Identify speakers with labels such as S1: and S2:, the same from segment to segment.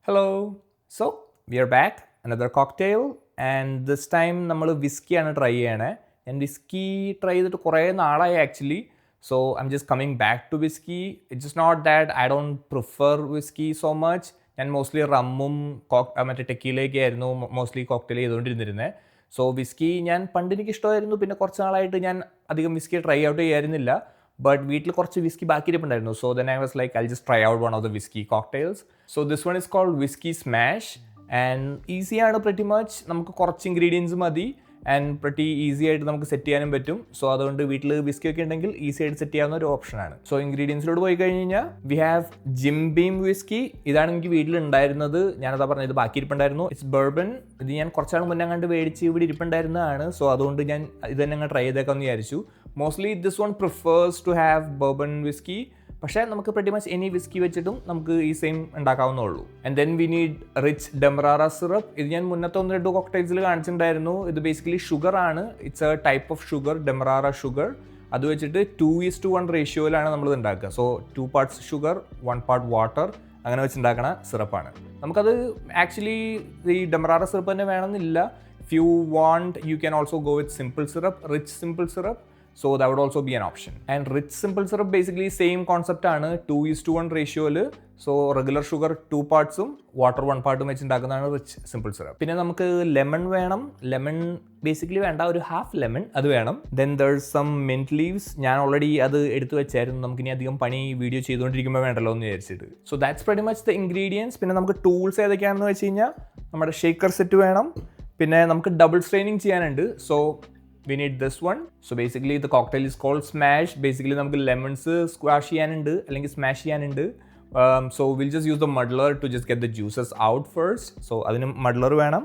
S1: Hello. So we are back. Another cocktail. And this time നമ്മൾ വിസ്കിയാണ് try ചെയ്യണേ. ഞാൻ whisky try ചെയ്തിട്ട് കുറേ നാളായി actually. So I am just coming back to whisky. It's just not that I don't prefer whisky so much. ഞാൻ mostly റമ്മും മറ്റേ ടെക്കീലയൊക്കെ ആയിരുന്നു മോസ്റ്റ്ലി കോക്ടെയിൽ ചെയ്തുകൊണ്ടിരുന്നിരുന്നത്. സോ വിസ്കി ഞാൻ പണ്ട് എനിക്ക് ഇഷ്ടമായിരുന്നു. പിന്നെ കുറച്ച് നാളായിട്ട് ഞാൻ അധികം വിസ്കി ട്രൈ ഔട്ട് ചെയ്യായിരുന്നില്ല. ബട്ട് വീട്ടിൽ കുറച്ച് വിസ്കി ബാക്കി ഇരിപ്പുണ്ടായിരുന്നു. So then I was like I just try out one of the whisky cocktails. So this one is cold whisky smash. And ഈസിയാണ് പ്രെറ്റി മച്ച്. നമുക്ക് കുറച്ച് ഇൻഗ്രീഡിയൻസ് മതി ആൻഡ് പ്രെറ്റി ഈസി ആയിട്ട് നമുക്ക് സെറ്റ് ചെയ്യാനും പറ്റും. സോ അതുകൊണ്ട് വീട്ടിൽ വിസ്കി ഒക്കെ ഉണ്ടെങ്കിൽ ഈസി ആയിട്ട് സെറ്റ് ചെയ്യാവുന്ന ഒരു ഓപ്ഷനാണ്. സോ ഇൻഗ്രീഡിയൻസിലോട് പോയി കഴിഞ്ഞ് കഴിഞ്ഞാൽ we have Jim Beam whisky. ഇതാണ് എനിക്ക് വീട്ടിൽ ഉണ്ടായിരുന്നത്. ഞാനതാ പറഞ്ഞത്, ഇത് ബാക്കി ഇരിപ്പുണ്ടായിരുന്നു. It's bourbon. ഇത് ഞാൻ കുറച്ചാൾ മുന്നേ കണ്ട് മേടിച്ച് ഇവിടെ ഇരിപ്പുണ്ടായിരുന്നതാണ്. സോ അതുകൊണ്ട് ഞാൻ ഇത് തന്നെ അങ്ങ് ട്രൈ ചെയ്തേക്കാമെന്ന് വിചാരിച്ചു. Mostly this one prefers to have bourbon whisky. പക്ഷേ നമുക്ക് പ്രെറ്റി മച്ച് എനി വിസ്കി വെച്ചിട്ടും നമുക്ക് ഈ സെയിം ഉണ്ടാക്കാവുന്നേ ഉള്ളൂ. And then we need rich demerara syrup. ഇത് ഞാൻ മുന്നത്തെ 1-2 കോക്ടെയിൽസിൽ കാണിച്ചിട്ടുണ്ടായിരുന്നു. ഇത് ബേസിക്കലി ഷുഗർ ആണ്. It's a type of sugar, demerara sugar. അത് വെച്ചിട്ട് 2:1 റേഷ്യോയിലാണ് നമ്മൾ ഇത് ഉണ്ടാക്കുക. So 2 parts sugar, 1 part water, അങ്ങനെ വെച്ചുണ്ടാക്കണ സിറപ്പാണ്. നമുക്കത് ആക്ച്വലി ഈ ഡെമറാറ സിറപ്പ് തന്നെ വേണമെന്നില്ല. If you want you can also go with simple syrup, rich simple syrup. So that would also be an option. And rich simple syrup basically same concept ആണ്. 2:1 റേഷ്യോയിൽ. So regular sugar 2 parts water 1 part വെച്ചുണ്ടാക്കുന്നതാണ് rich simple syrup. പിന്നെ നമുക്ക് lemon വേണം. Lemon basically വേണ്ട, ഒരു half lemon അത് വേണം. Then there's some mint leaves. ഞാൻ ഓൾറെഡി അത് എടുത്തു വെച്ചായിരുന്നു. നമുക്കിനി അധികം പണി വീഡിയോ ചെയ്തുകൊണ്ടിരിക്കുമ്പോൾ വേണ്ടല്ലോ എന്ന് വിചാരിച്ചിട്ട്. So that's pretty much the ingredients. പിന്നെ നമുക്ക് ടൂൾസ് ഏതൊക്കെയാണെന്ന് വെച്ച് കഴിഞ്ഞാൽ നമ്മുടെ ഷേക്കർ സെറ്റ് വേണം. പിന്നെ നമുക്ക് ഡബിൾ സ്ട്രെയിനിങ് ചെയ്യാനുണ്ട്. So we need this one. So basically the cocktail is called smash. Basically നമുക്ക് ലെമൺസ് സ്ക്വാഷ് ചെയ്യാനുണ്ട് അല്ലെങ്കിൽ സ്മാഷ് ചെയ്യാനുണ്ട്. So we'll just use the muddler to just get the juices out first. So അതിന് muddler വേണം.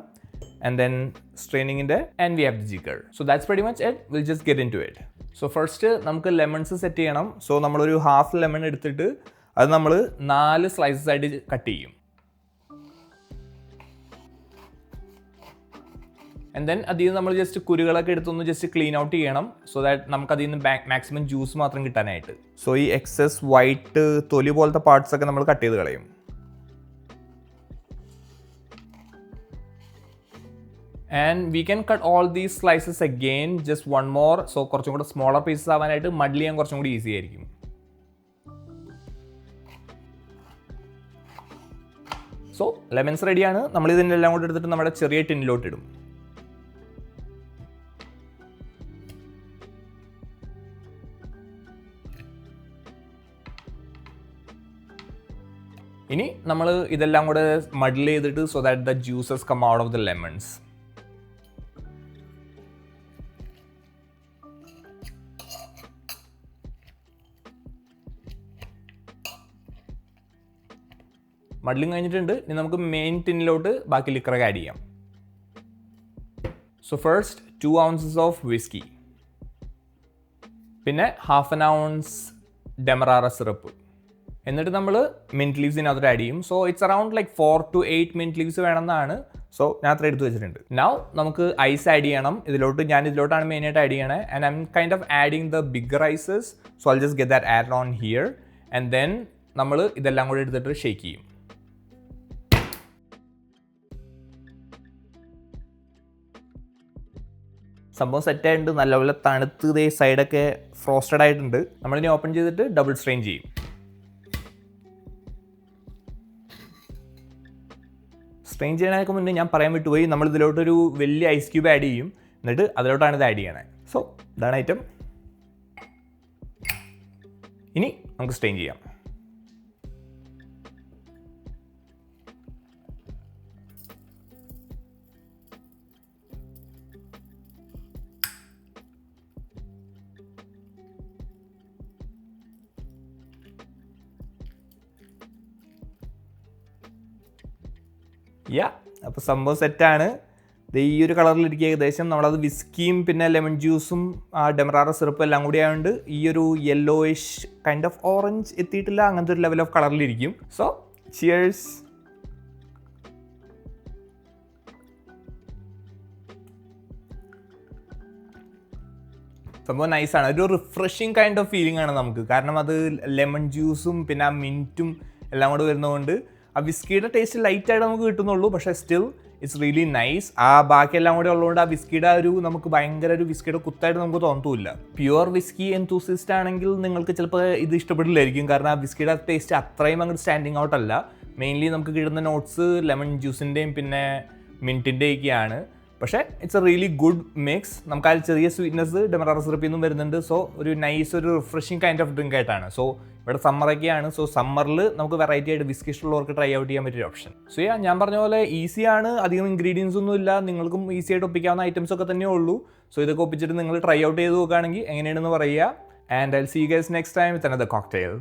S1: And then straining in there. And we have the jigger. So that's pretty much it. We'll just get into it. So first നമുക്ക് lemons set ചെയ്യണം. So നമ്മളൊരു half lemon എടുത്തിട്ട് അത് നമ്മൾ 4 slices ആയിട്ട് cut ചെയ്യും. ആൻഡ് ദെൻ അതിൽ നിന്ന് നമ്മൾ ജസ്റ്റ് കുരുകളൊക്കെ എടുത്തൊന്ന് ജസ്റ്റ് ക്ലീൻ ഔട്ട് ചെയ്യണം. സോ ദാറ്റ് നമുക്ക് അതിൽ നിന്ന് മാക്സിമം ജ്യൂസ് മാത്രം കിട്ടാനായിട്ട്. സോ ഈ എക്സസ് വൈറ്റ് തൊലി പോലത്തെ പാർട്സ് ഒക്കെ നമ്മൾ കട്ട് ചെയ്ത് കളയും. And we can cut all these slices again, just one more. So കുറച്ചും കൂടെ സ്മോളർ പീസസ് ആവാനായിട്ട് മഡ്ലി ചെയ്യാൻ കുറച്ചും കൂടി ഈസി ആയിരിക്കും. സോ ലെമൺസ് റെഡിയാണ്. നമ്മൾ ഇതിനെല്ലാം കൂടെ എടുത്തിട്ട് നമ്മുടെ ചെറിയ ടിന്നിലോട്ട് ഇടും. ഇനി നമ്മൾ ഇതെല്ലാം കൂടെ മഡിൽ ചെയ്തിട്ട് so that the juices come out of the lemons. Muddling കഴിഞ്ഞിട്ടുണ്ട്. ഇനി നമുക്ക് മെയിൻ ടിന്നിലോട്ട് ബാക്കി ലിക്കറൊക്കെ ആഡ് ചെയ്യാം. So first 2 ounces of whisky, പിന്നെ 1/2 ounce ഡെമറാറ സിറപ്പ്. എന്നിട്ട് നമ്മൾ മിൻറ്റ് ലീവ്സ് ഇതിനകത്ത് ആഡ് ചെയ്യും. So it's around like 4 to 8 mint leaves വേണമെന്നാണ്. സോ ഞാൻ അത്ര എടുത്ത് വെച്ചിട്ടുണ്ട്. നൗ നമുക്ക് ഐസ് ആഡ് ചെയ്യണം ഇതിലോട്ട്. ഞാൻ ഇതിലോട്ടാണ് മെയിനായിട്ട് ആഡ് ചെയ്യണേ. And I M kind of adding the bigger ഐസസ്. So I just get that add on here. And then നമ്മൾ ഇതെല്ലാം കൂടെ എടുത്തിട്ട് ഷേക്ക് ചെയ്യും. സംഭവം സെറ്റായിട്ടുണ്ട്. നല്ലപോലെ തണുത്ത് ഇതേ സൈഡൊക്കെ ഫ്രോസ്റ്റഡ് ആയിട്ടുണ്ട്. നമ്മളിനി ഓപ്പൺ ചെയ്തിട്ട് ഡബിൾ സ്ട്രെയിൻ ചെയ്യും. സ്ട്രെയിൻ ചെയ്യാനൊക്കെ മുന്നേ ഞാൻ പറയാൻ വിട്ടുപോയി, നമ്മൾ ഇതിലോട്ടൊരു വലിയ ഐസ് ക്യൂബ് ആഡ് ചെയ്യും. എന്നിട്ട് അതിലോട്ടാണ് ഇത് ആഡ് ചെയ്യണേ. സോ ഇതാണ് ഐറ്റം. ഇനി നമുക്ക് സ്ട്രെയിൻ ചെയ്യാം. അപ്പോൾ സംഭവം സെറ്റാണ്. ഈ ഒരു കളറിലിരിക്കുക ഏകദേശം. നമ്മളത് വിസ്കിയും പിന്നെ ലെമൺ ജ്യൂസും ആ ഡെമറാറ സിറപ്പും എല്ലാം കൂടി ആയതുകൊണ്ട് ഈ ഒരു യെല്ലോയിഷ് കൈൻഡ് ഓഫ് ഓറഞ്ച് എത്തിയിട്ടില്ല, അങ്ങനത്തെ ഒരു ലെവൽ ഓഫ് കളറിലിരിക്കും. So cheers. സംഭവം നൈസാണ്. ഒരു റിഫ്രഷിങ് കൈൻഡ് ഓഫ് ഫീലിംഗ് ആണ് നമുക്ക്. കാരണം അത് ലെമൺ ജ്യൂസും പിന്നെ ആ മിൻറ്റും എല്ലാം കൂടെ വരുന്നതുകൊണ്ട് ആ വിസ്കിയുടെ ടേസ്റ്റ് ലൈറ്റായിട്ട് നമുക്ക് കിട്ടുന്നുള്ളൂ, പക്ഷേ സ്റ്റിൽ ഇറ്റ്സ് റിയലി നൈസ്. ആ ബാക്കിയെല്ലാം കൂടെ ഉള്ളതുകൊണ്ട് ആ വിസ്കിയുടെ ഒരു നമുക്ക് ഭയങ്കര ഒരു വിസ്കിയുടെ കുത്തായിട്ട് നമുക്ക് തോന്നത്തില്ല. പ്യുവർ വിസ്കി എൻതൂസിസ്റ്റ് ആണെങ്കിൽ നിങ്ങൾക്ക് ചിലപ്പോൾ ഇത് ഇഷ്ടപ്പെടില്ലായിരിക്കും, കാരണം ആ വിസ്കിയുടെ ടേസ്റ്റ് അത്രയും അങ്ങോട്ട് സ്റ്റാൻഡിങ് ഔട്ട് അല്ല. മെയിൻലി നമുക്ക് കിട്ടുന്ന നോട്ട്സ് ലെമൺ ജ്യൂസിൻ്റെയും പിന്നെ മിൻറ്റിൻ്റെയൊക്കെയാണ്. പക്ഷേ it's A really good mix. നമുക്ക് ആ ചെറിയ സ്വീറ്റ്നെസ് ഡെമറാറോ സിറപ്പിൽ നിന്നും വരുന്നുണ്ട്. സോ ഒരു നൈസ് ഒരു റിഫ്രഷിങ് കൈൻഡ് ഓഫ് ഡ്രിങ്ക് ആയിട്ടാണ്. സോ ഇവിടെ സമ്മറൊക്കെയാണ്. സോ സമ്മറിൽ നമുക്ക് വെറൈറ്റി ആയിട്ട് വിസ്കി ഇഷ്ടമുള്ളവർക്ക് ട്രൈ ഔട്ട് ചെയ്യാൻ പറ്റിയൊരു ഓപ്ഷൻ. സോ ഞാൻ പറഞ്ഞ പോലെ ഈസിയാണ്, അധികം ഇൻഗ്രീഡിയൻസ് ഒന്നും ഇല്ല, നിങ്ങൾക്കും ഈസി ആയിട്ട് ഒപ്പിക്കാവുന്ന ഐറ്റംസ് ഒക്കെ തന്നെ ഉള്ളൂ. സോ ഇതൊക്കെ ഒപ്പിച്ചിട്ട് നിങ്ങൾ ട്രൈ ഔട്ട് ചെയ്ത് നോക്കുകയാണെങ്കിൽ എങ്ങനെയാണെന്ന് പറയുക. And I will see you guys next time with another cocktail.